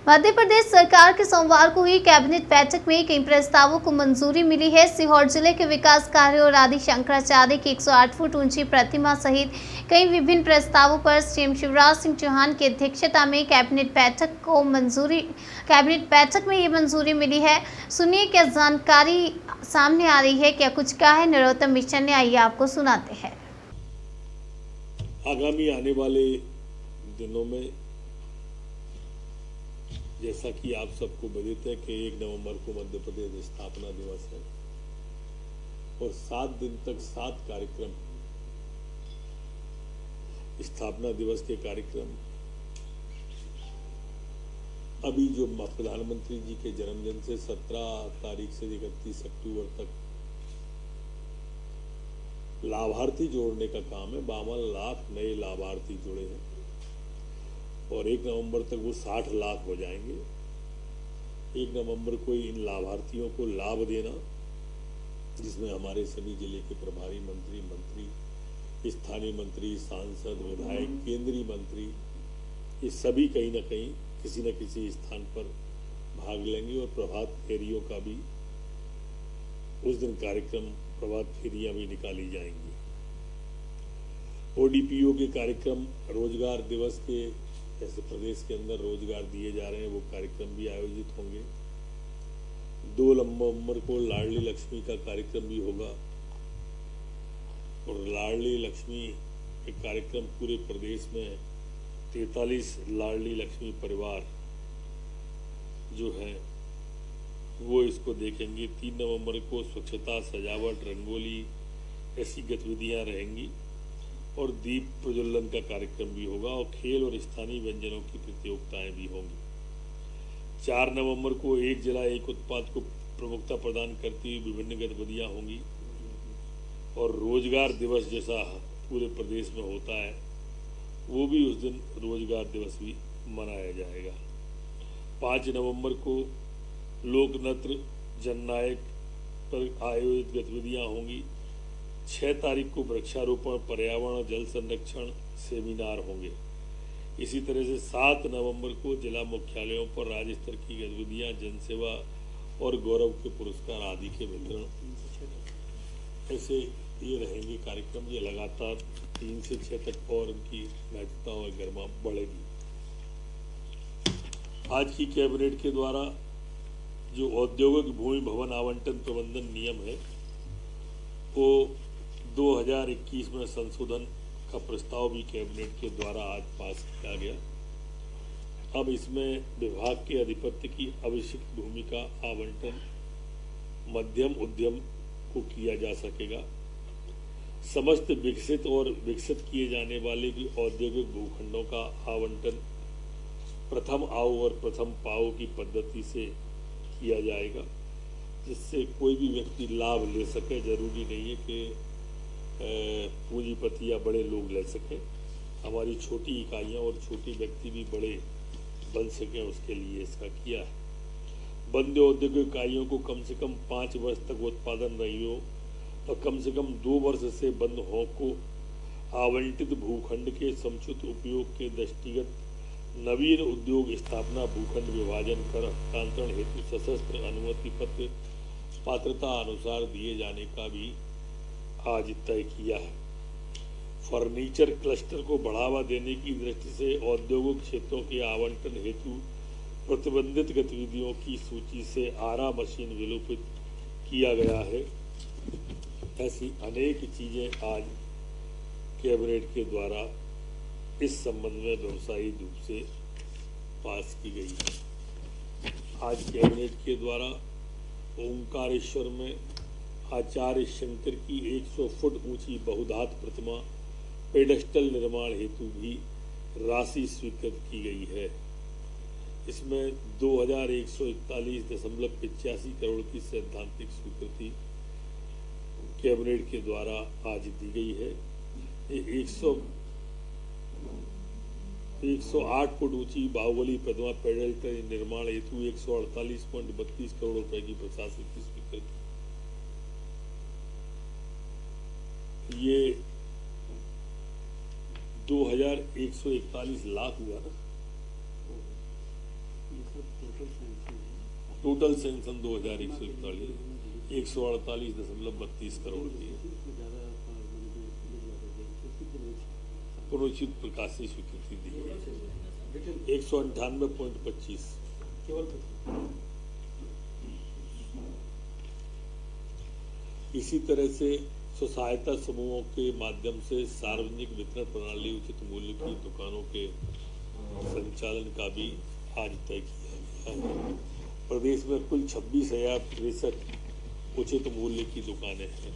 मध्य प्रदेश सरकार के सोमवार को हुई कैबिनेट बैठक में कई प्रस्तावों को मंजूरी मिली है। सीहोर जिले के विकास कार्य और आदि शंकराचार्य की 108 फुट ऊंची प्रतिमा सहित कई विभिन्न प्रस्तावों पर सीएम शिवराज सिंह चौहान की अध्यक्षता में कैबिनेट बैठक में ये मंजूरी मिली है। सुनिए क्या जानकारी सामने आ रही है, क्या कुछ कहा है नरोत्तम मिश्र ने, आइए आपको सुनाते हैं। आगामी आने वाले दिनों में जैसा कि आप सबको विदित है कि 1 नवंबर को मध्य प्रदेश स्थापना दिवस है और 7 दिन तक 7 कार्यक्रम, स्थापना दिवस के कार्यक्रम अभी जो प्रधानमंत्री जी के जन्मदिन से 17 तारीख से 31 अक्टूबर तक लाभार्थी जोड़ने का काम है। 52 लाख नए लाभार्थी जुड़े हैं और 1 नवंबर तक वो 60 लाख हो जाएंगे। 1 नवंबर को इन लाभार्थियों को लाभ देना, जिसमें हमारे सभी जिले के प्रभारी मंत्री, स्थानीय मंत्री, सांसद, विधायक, केंद्रीय मंत्री, ये सभी कहीं ना कहीं किसी न किसी स्थान पर भाग लेंगे और प्रभात फेरियों का भी उस दिन कार्यक्रम, प्रभात फेरियां भी निकाली जाएंगी। ओडीपीओ के कार्यक्रम, रोजगार दिवस के जैसे प्रदेश के अंदर रोजगार दिए जा रहे हैं, वो कार्यक्रम भी आयोजित होंगे। 2 नवंबर को लाडली लक्ष्मी का कार्यक्रम भी होगा और लाडली लक्ष्मी के कार्यक्रम पूरे प्रदेश में 43 लाडली लक्ष्मी परिवार जो है वो इसको देखेंगे। 3 नवंबर को स्वच्छता, सजावट, रंगोली ऐसी गतिविधियां रहेंगी और दीप प्रज्वलन का कार्यक्रम भी होगा और खेल और स्थानीय व्यंजनों की प्रतियोगिताएं भी होंगी। 4 नवंबर को एक जिला एक उत्पाद को प्रमुखता प्रदान करती हुई विभिन्न गतिविधियां होंगी और रोजगार दिवस जैसा पूरे प्रदेश में होता है वो भी उस दिन रोजगार दिवस भी मनाया जाएगा। 5 नवंबर को लोक नृत्य जननायक पर आयोजित गतिविधियां होंगी। 6 तारीख को वृक्षारोपण, पर्यावरण, जल संरक्षण सेमिनार होंगे। इसी तरह से 7 नवंबर को जिला मुख्यालयों पर राज्य स्तर की गतिविधियां, जनसेवा और गौरव के पुरस्कार आदि के वितरण, ऐसे ये रहेंगे कार्यक्रम। ये लगातार 3 से 6 तक और उनकी महत्वता और गरिमा बढ़ेगी। आज की कैबिनेट के द्वारा जो औद्योगिक भूमि भवन आवंटन प्रबंधन नियम है वो 2021 में संशोधन का प्रस्ताव भी कैबिनेट के द्वारा आज पास किया गया। अब इसमें विभाग के अधिपत्य की अभिषिक्त भूमि का आवंटन मध्यम उद्यम को किया जा सकेगा। समस्त विकसित और विकसित किए जाने वाले की औद्योगिक भूखंडों का आवंटन प्रथम आओ और प्रथम पाओ की पद्धति से किया जाएगा, जिससे कोई भी व्यक्ति लाभ ले सके। जरूरी नहीं है कि पूंजीपति या बड़े लोग ले सकें। हमारी छोटी इकाइयां और छोटे व्यक्ति भी बड़े बन सकें, उसके लिए इसका किया है। बंद औद्योगिक इकाइयों को कम से कम 5 वर्ष तक उत्पादन रही हो और कम से कम 2 वर्ष से बंद हो को आवंटित भूखंड के समुचित उपयोग के दृष्टिगत नवीन उद्योग स्थापना, भूखंड विभाजन कर हस्तांतरण हेतु सशस्त्र अनुमति पत्र पात्रता अनुसार दिए जाने का भी आज तय किया है। फर्नीचर क्लस्टर को बढ़ावा देने की दृष्टि से औद्योगिक क्षेत्रों के आवंटन हेतु प्रतिबंधित गतिविधियों की सूची से आरा मशीन विलोपित किया गया है। ऐसी अनेक चीजें आज कैबिनेट के द्वारा इस संबंध में व्यवसायी रूप से पास की गई है। आज कैबिनेट के द्वारा ओंकारेश्वर में आचार्य शंकर की 100 फुट ऊंची बहुधात प्रतिमा पेडस्टल निर्माण हेतु भी राशि स्वीकृत की गई है। इसमें 2141.85 करोड़ की सैद्धांतिक स्वीकृति कैबिनेट के द्वारा आज दी गई है। ये 108 फुट ऊंची बाहुबली प्रतिमा पेडस्टल निर्माण हेतु 148.32 करोड़ रुपए की प्रशासनिक स्वीकृति। ये 2141 लाख हुआ ना, टोटल सेंक्शन 2141 148.32 करोड़ की है। पुनरुचित प्रकाशी स्वीकृति दी है 198.25। इसी तरह से स्व सहायता समूहों के माध्यम से सार्वजनिक वितरण प्रणाली उचित मूल्य की दुकानों के संचालन का भी आज तय किया गया है। प्रदेश में कुल 26,063 उचित मूल्य की दुकानें हैं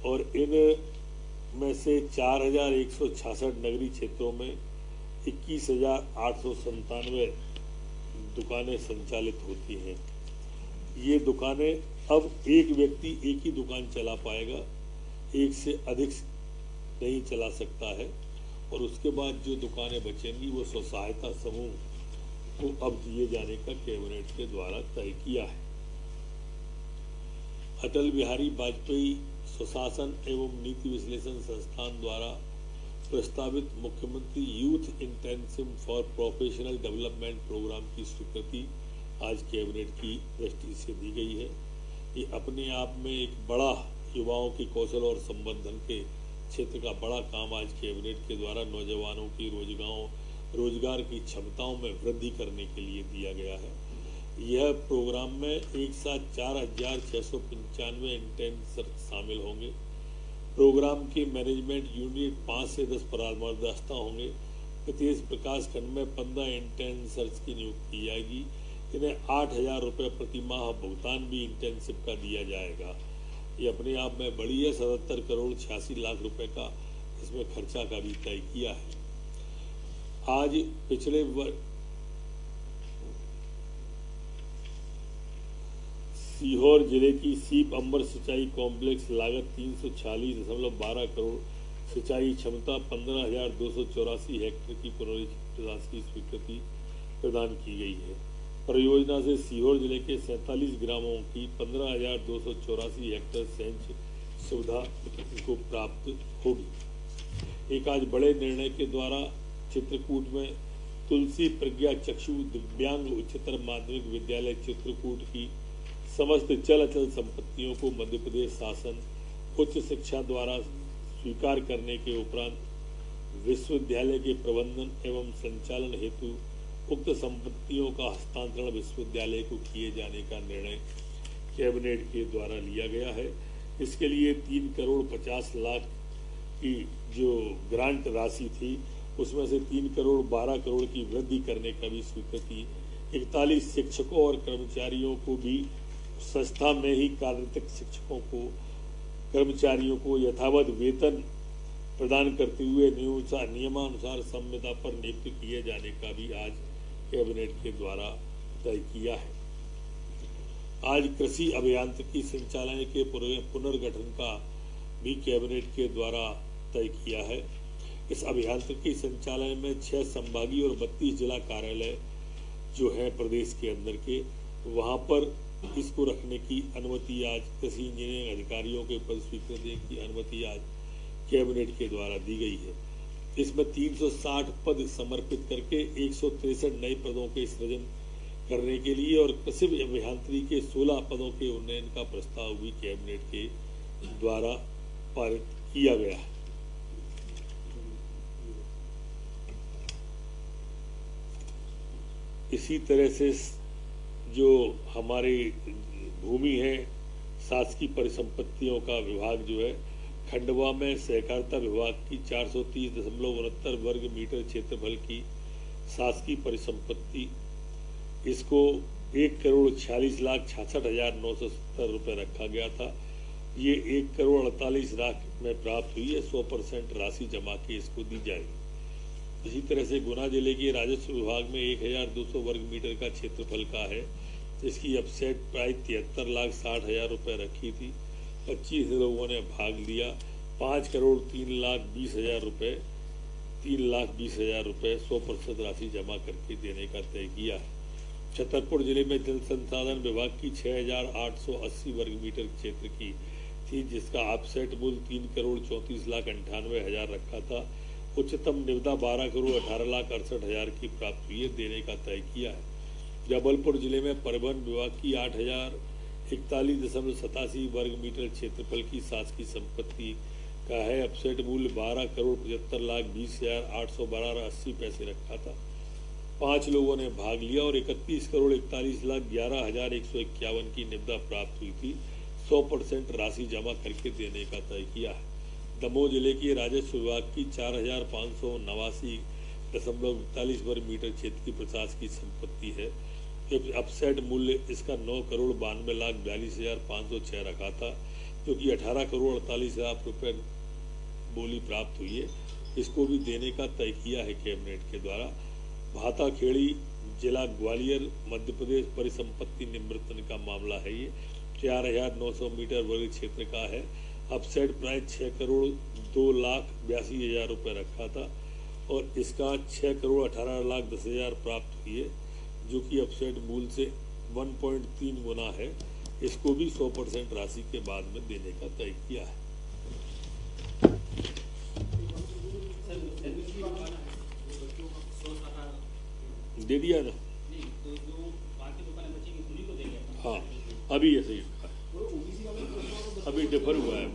और इन में से 4,166 नगरीय क्षेत्रों में 21,897 दुकानें संचालित होती हैं। ये दुकानें अब एक व्यक्ति एक ही दुकान चला पाएगा, एक से अधिक नहीं चला सकता है और उसके बाद जो दुकानें बचेंगी वो स्व सहायता समूह को अब दिए जाने का कैबिनेट के द्वारा तय किया है। अटल बिहारी वाजपेयी स्वशासन एवं नीति विश्लेषण संस्थान द्वारा प्रस्तावित मुख्यमंत्री youth intensive for professional development programme की स्वीकृति आज कैबिनेट की दृष्टि से दी गई है। ये अपने आप में एक बड़ा युवाओं की कौशल और संवर्धन के क्षेत्र का बड़ा काम आज कैबिनेट के द्वारा नौजवानों की रोजगार की क्षमताओं में वृद्धि करने के लिए दिया गया है। यह प्रोग्राम में एक साथ 4,695 इंटर्न शामिल होंगे। प्रोग्राम की मैनेजमेंट यूनिट 5 से 10 परामर्शदाता होंगे। प्रत्येक प्रकाश खंड में 15 इंटर्न की नियुक्ति की जाएगी। इन्हें 8,000 रुपये प्रति माह भुगतान भी इंटर्नशिप का दिया जाएगा। ये अपने आप में बड़ी है। 77 करोड़ 86 लाख रुपए का इसमें खर्चा का भी तय किया है। आज पिछले सीहोर जिले की सीप अंबर सिंचाई कॉम्प्लेक्स लागत 346.12 करोड़, सिंचाई क्षमता 15,284 हेक्टेयर की पुनर्राशि स्वीकृति प्रदान की गई है। परियोजना से सीहोर जिले के 47 ग्रामों की 15,284 हेक्टेयर सिंचाई सुविधा को प्राप्त होगी। एक आज बड़े निर्णय के द्वारा चित्रकूट में तुलसी प्रज्ञा चक्षु दिव्यांग उच्चतर माध्यमिक विद्यालय चित्रकूट की समस्त चल अचल संपत्तियों को मध्य प्रदेश शासन उच्च शिक्षा द्वारा स्वीकार करने के उपरांत विश्वविद्यालय के प्रबंधन एवं संचालन हेतु उक्त संपत्तियों का हस्तांतरण विश्वविद्यालय को किए जाने का निर्णय कैबिनेट के द्वारा लिया गया है। इसके लिए 3 करोड़ 50 लाख की जो ग्रांट राशि थी उसमें से 3 करोड़ 12 करोड़ की वृद्धि करने का भी स्वीकृति, 41 शिक्षकों और कर्मचारियों को भी संस्था में ही कार्यरत शिक्षकों को कर्मचारियों को यथावत वेतन प्रदान करते हुए नियमानुसार संविदा पर नियुक्त किए जाने का भी आज कैबिनेट के द्वारा तय किया है। आज कृषि अभियांत्रिकी संचालय के पुनर्गठन का भी कैबिनेट के द्वारा तय किया है। इस अभियांत्रिकी संचालय में 6 संभागीय और 32 जिला कार्यालय जो है प्रदेश के अंदर के, वहां पर इसको रखने की अनुमति आज कृषि इंजीनियरिंग अधिकारियों के पद स्वीकृति की अनुमति आज कैबिनेट के द्वारा दी गई है। इसमें 360 पद समर्पित करके 163 नए पदों के सृजन करने के लिए और कृषि अभियांत्रिकी के 16 पदों के उन्नयन का प्रस्ताव भी कैबिनेट के द्वारा पारित किया गया है। इसी तरह से जो हमारी भूमि है, शासकीय परिसंपत्तियों का विभाग जो है, खंडवा में सहकारिता विभाग की 430.69 वर्ग मीटर क्षेत्रफल की शासकीय परिसंपत्ति, इसको 1,46,66,970 रुपये रखा गया था। ये 1,48,00,000 में प्राप्त हुई है। 100% राशि जमा के इसको दी जाएगी। इसी तरह से गुना जिले के राजस्व विभाग में 1,200 वर्ग मीटर का क्षेत्रफल का है। इसकी अपसेट प्राइस 73,60,000 रुपये रखी थी। 25 लोगों ने भाग लिया। 5,03,20,000 रुपये 3,20,000 रुपये 100% राशि जमा करके देने का तय किया है। छतरपुर जिले में जल संसाधन विभाग की 6,880 वर्ग मीटर क्षेत्र की थी, जिसका अपसेट मूल्य 3,34,98,000 रखा था। उच्चतम निविदा 12,18,68,000 की प्राप्त हुई है, देने का तय किया है। जबलपुर जिले में परिवहन विभाग की 8,041.87 वर्ग मीटर क्षेत्रफल की शासकीय संपत्ति का है अपसेट मूल्य 12,75,20,812.80 रखा था। 5 लोगों ने भाग लिया और 31,41,11,151 की निविदा प्राप्त हुई थी। 100% राशि जमा करके देने का तय किया है। दमोह जिले की राजस्व विभाग की 4,589.41 वर्ग मीटर क्षेत्र की प्रशासकीय संपत्ति है। अपसेट मूल्य इसका 9,92,42,506 रखा था, जो कि 18,48,00,000 रुपये बोली प्राप्त हुई है। इसको भी देने का तय किया है कैबिनेट के द्वारा। भाताखेड़ी जिला ग्वालियर मध्य प्रदेश परिसंपत्ति निवर्तन का मामला है। ये 4,900 मीटर वर्ग क्षेत्र का है। अपसेट प्राइस 6,02,82,000 रुपये रखा था और इसका 6,18,10,000 प्राप्त हुई है, जो कि अपसेट मूल्य से 1.3 गुना है। इसको भी 100% राशि के बाद में देने का तय किया है। दे दिया ना? हाँ, अभी ऐसे ही अभी डिफर हुआ है।